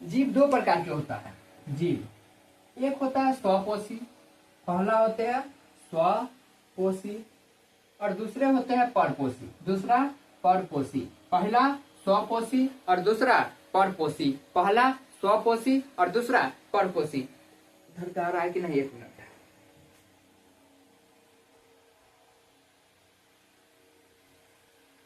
जीव दो प्रकार के होता है। जीव एक होता है स्वपोषी, पहला होते हैं स्वपोषी और दूसरे होते हैं परपोषी। दूसरा परपोषी, पहला स्वपोषी और दूसरा परपोषी। पहला स्वपोषी और दूसरा परपोषी। इधर का आ रहा है कि नहीं, 1 मिनट।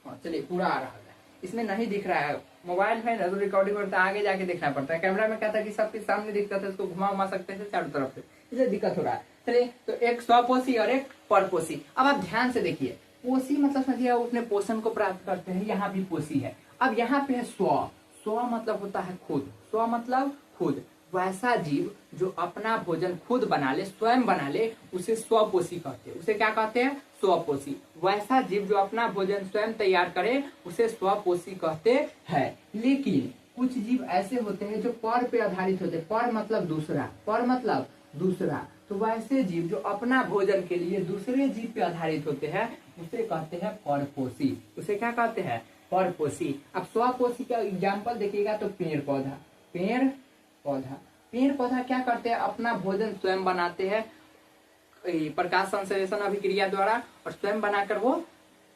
हाँ चलिए, पूरा आ रहा है, इसमें नहीं दिख रहा है, मोबाइल है ना तो रिकॉर्डिंग करता है, आगे जाके देखना पड़ता है। कैमरा में क्या था कि सबके सामने दिखता था, उसको घुमा सकते थे चारों तरफ से, इसलिए दिक्कत हो रहा है। चलिए, तो एक स्वपोषी और एक परपोषी। अब आप ध्यान से देखिए, पोषी मतलब समझिए अपने पोषण को प्राप्त करते हैं, यहाँ भी पोषी है। अब यहाँ पे है स्व। स्व मतलब होता है खुद, स्व मतलब खुद। वैसा जीव जो अपना भोजन खुद बना ले, स्वयं बना ले, उसे स्वपोषी कहते हैं। उसे क्या कहते हैं? स्वपोषी। वैसा जीव जो अपना भोजन स्वयं तैयार करे उसे स्वपोषी कहते हैं। लेकिन कुछ जीव ऐसे होते हैं जो पर पे आधारित होते हैं। पर मतलब दूसरा, पर मतलब दूसरा। तो वैसे जीव जो अपना भोजन के लिए दूसरे जीव पे आधारित होते हैं उसे कहते हैं परपोषी। उसे क्या कहते हैं? परपोषी। अब स्वपोषी का एग्जाम्पल देखिएगा तो पेड़ पौधा। पेड़ पौधा, पेड़ पौधा क्या करते हैं? अपना भोजन स्वयं बनाते हैं प्रकाश संश्लेषण अभिक्रिया द्वारा, और स्वयं बनाकर वो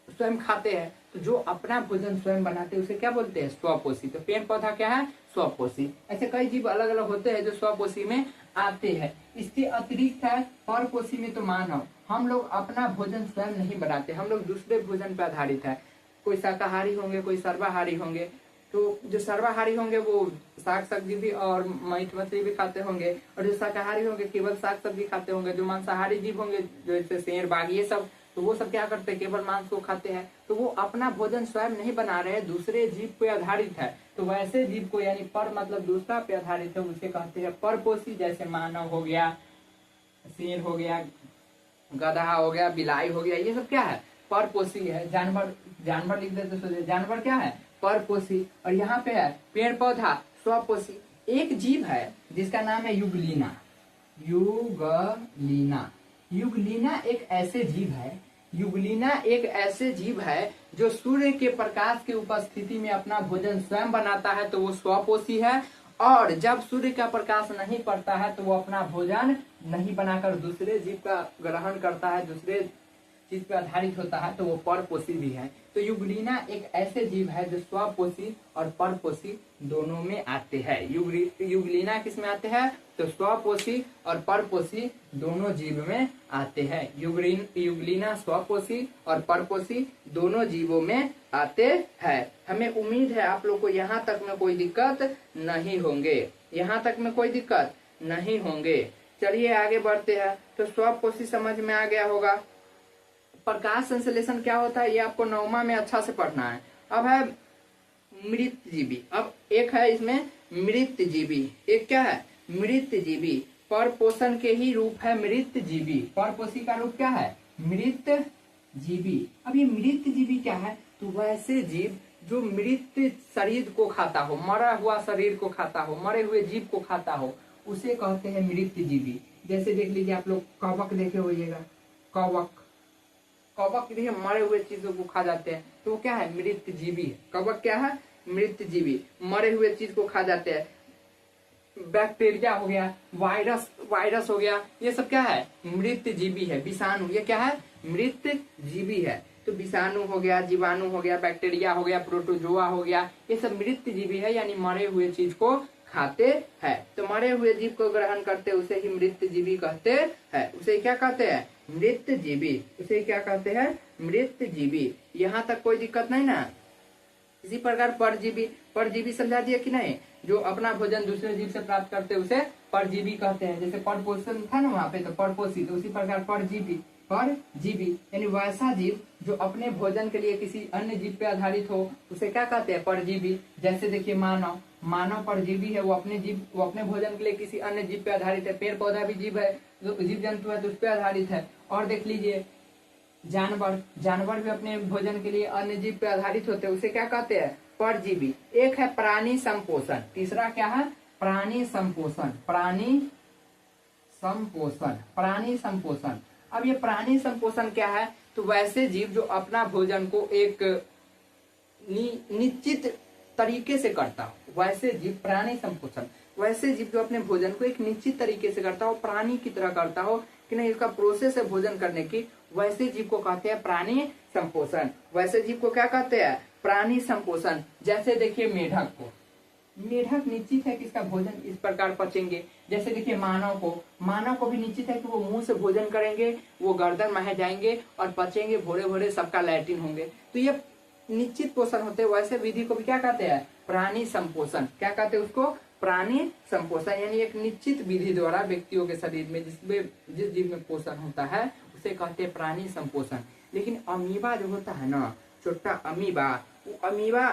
स्वयं खाते हैं। तो जो अपना भोजन स्वयं बनाते हैं उसे क्या बोलते हैं? स्वपोषी। तो पेड़ पौधा क्या है? स्वपोषी। ऐसे कई जीव अलग अलग होते हैं जो स्वपोषी में आते हैं। इसके अतिरिक्त है परपोषी में तो मानव, हम लोग अपना भोजन स्वयं नहीं बनाते, हम लोग दूसरे भोजन पर आधारित है। कोई शाकाहारी होंगे, कोई सर्वाहारी होंगे। तो जो सर्वाहारी होंगे वो साग सब्जी भी और मीट मछली भी खाते होंगे, और जो शाकाहारी होंगे केवल साग सब्जी खाते होंगे। जो मांसाहारी जीव होंगे जैसे शेर, बाघ, ये सब, तो वो सब क्या करते हैं? केवल मांस को खाते हैं। तो वो अपना भोजन स्वयं नहीं बना रहे, दूसरे जीव पे आधारित है। तो वैसे जीव को, यानी पर मतलब दूसरा पे आधारित है, उसे कहते हैं परपोषी। जैसे मानव हो गया, शेर हो गया, गधा हो गया, बिलाई हो गया, ये सब क्या है? परपोषी है। जानवर, जानवर लिख देते सोचिए, जानवर क्या है? परपोषी। और यहाँ पे है पेड़ पौधा स्वपोषी। एक जीव है जिसका नाम है युगलीना। युगलीना, युगलीना एक ऐसे जीव है, युगलीना एक ऐसे जीव है जो सूर्य के प्रकाश की उपस्थिति में अपना भोजन स्वयं बनाता है, तो वो स्वपोषी है। और जब सूर्य का प्रकाश नहीं पड़ता है तो वो अपना भोजन नहीं बनाकर दूसरे जीव का ग्रहण करता है, दूसरे चीज पे आधारित होता है, तो वो परपोषी भी है। तो युगलीना एक ऐसे जीव है जो स्वपोषी और परपोषी दोनों में आते हैं। युगलीना किस में आते हैं? तो स्वपोषी और परपोषी दोनों जीव में आते हैं। युगलीना स्वपोषी और परपोषी दोनों जीवों में आते हैं। हमें उम्मीद है आप लोग को यहाँ तक में कोई दिक्कत नहीं होंगे, यहाँ तक में कोई दिक्कत नहीं होंगे। चलिए आगे बढ़ते हैं। तो स्वपोषी समझ में आ गया होगा। प्रकाश संश्लेषण क्या होता है ये आपको 9वां में अच्छा से पढ़ना है। अब है मृतजीवी। अब एक है इसमें मृतजीवी, एक क्या है? मृतजीवी। परपोषण के ही रूप है मृतजीवी। परपोषी का रूप क्या है? मृतजीवी। अब ये मृतजीवी क्या है? तो वैसे जीव जो मृत शरीर को खाता हो, मरा हुआ शरीर को खाता हो, मरे हुए जीव को खाता हो, उसे कहते हैं मृतजीवी। जैसे देख लीजिए आप लोग कवक देखे होइएगा, कवक, कवक भी मरे हुए चीजों को खा जाते हैं, तो वो क्या है? मृतजीवी। कवक क्या है? मृतजीवी, मरे हुए चीज को खा जाते हैं। बैक्टीरिया हो गया, वायरस हो गया, ये सब क्या है? मृतजीवी है। विषाणु, ये क्या है? मृतजीवी है। तो विषाणु हो गया, जीवाणु हो गया, बैक्टीरिया हो गया, प्रोटोजोआ हो गया, ये सब मृतजीवी है, यानी मरे हुए चीज को खाते हैं। तो मरे हुए जीव को ग्रहण करते उसे ही मृतजीवी कहते हैं। उसे क्या कहते हैं? मृतजीवी। उसे क्या कहते हैं? मृतजीवी। यहाँ तक कोई दिक्कत नहीं ना? इसी प्रकार परजीवी, परजीवी समझा दिया कि नहीं? जो अपना भोजन दूसरे जीव से प्राप्त करते उसे परजीवी कहते हैं। जैसे परपोषण था ना वहाँ पे, तो परपोषी, तो उसी प्रकार परजीवी, परजीवी यानी वैसा जीव जो अपने भोजन के लिए किसी अन्य जीव पे आधारित हो उसे क्या कहते हैं? परजीवी। जैसे देखिए मानव, मानव परजीवी है, वो अपने भोजन के लिए किसी अन्य जीव पे आधारित है। पेड़ पौधा भी जीव है, जो जीव जंतु है तो उस पे आधारित है। और देख लीजिए जानवर, जानवर भी अपने भोजन के लिए अन्य जीव पे आधारित होते हैं, उसे क्या कहते हैं? परजीवी। एक है प्राणी संपोषण, तीसरा क्या है? प्राणी संपोषण। प्राणी संपोषण, प्राणी संपोषण। अब ये प्राणी संपोषण क्या है? तो वैसे जीव जो अपना भोजन को एक निश्चित तरीके से करता हो, वैसे जीव प्राणी संपोषण, वैसे जीव जो अपने भोजन को एक निश्चित तरीके से करता हो, प्राणी की तरह करता हो कि नहीं, इसका प्रोसेस है भोजन करने की, वैसे जीव को कहते हैं प्राणी संपोषण। वैसे जीव को क्या कहते हैं? प्राणी संपोषण। जैसे देखिए मेढक को, मेढक निश्चित है कि इसका भोजन इस प्रकार पचेंगे। जैसे देखिए मानव को भी निश्चित है कि वो मुंह से भोजन करेंगे, वो गर्दन में जाएंगे और पचेंगे, भोरे भोरे सबका लैट्रिन होंगे, तो ये निश्चित पोषण होते हैं। वैसे विधि को भी क्या कहते हैं? प्राणी संपोषण। क्या कहते हैं उसको? प्राणी संपोषण। यानी एक निश्चित विधि द्वारा व्यक्तियों के शरीर में जिस जीव में पोषण होता है उसे कहते हैं प्राणी संपोषण। लेकिन अमीबा जो होता है ना, छोटा अमीबा, वो अमीबा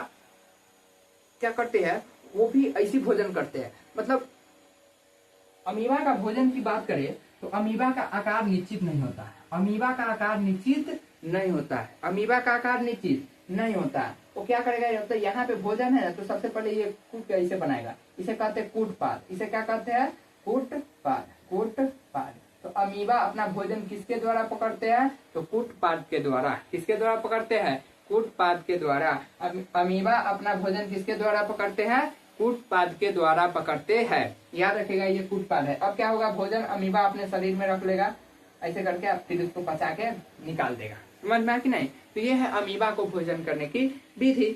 क्या करते हैं? वो भी ऐसी भोजन करते हैं। मतलब अमीबा का भोजन की बात करें तो अमीबा का आकार निश्चित नहीं होता है। अमीबा का आकार निश्चित नहीं होता है। अमीबा का आकार निश्चित नहीं होता है। वो क्या करेगा? तो यहाँ पे भोजन है ना, तो सबसे पहले ये कूट कैसे बनाएगा? इसे कहते हैं कूटपाद। इसे क्या कहते हैं? कूटपाद। कूटपाद। तो अमीबा अपना भोजन किसके द्वारा पकड़ते हैं? तो कूटपाद के द्वारा। किसके द्वारा पकड़ते हैं? कूटपाद के द्वारा। अमीबा अपना भोजन किसके द्वारा पकड़ते हैं? कूटपाद के द्वारा पकड़ते हैं। याद रखिएगा ये कूटपाद है। अब क्या होगा? भोजन अमीबा अपने शरीर में रख लेगा, ऐसे करके अब फिर उसको पचा के निकाल देगा। समझ में आया कि नहीं? तो ये है अमीबा को भोजन करने की विधि।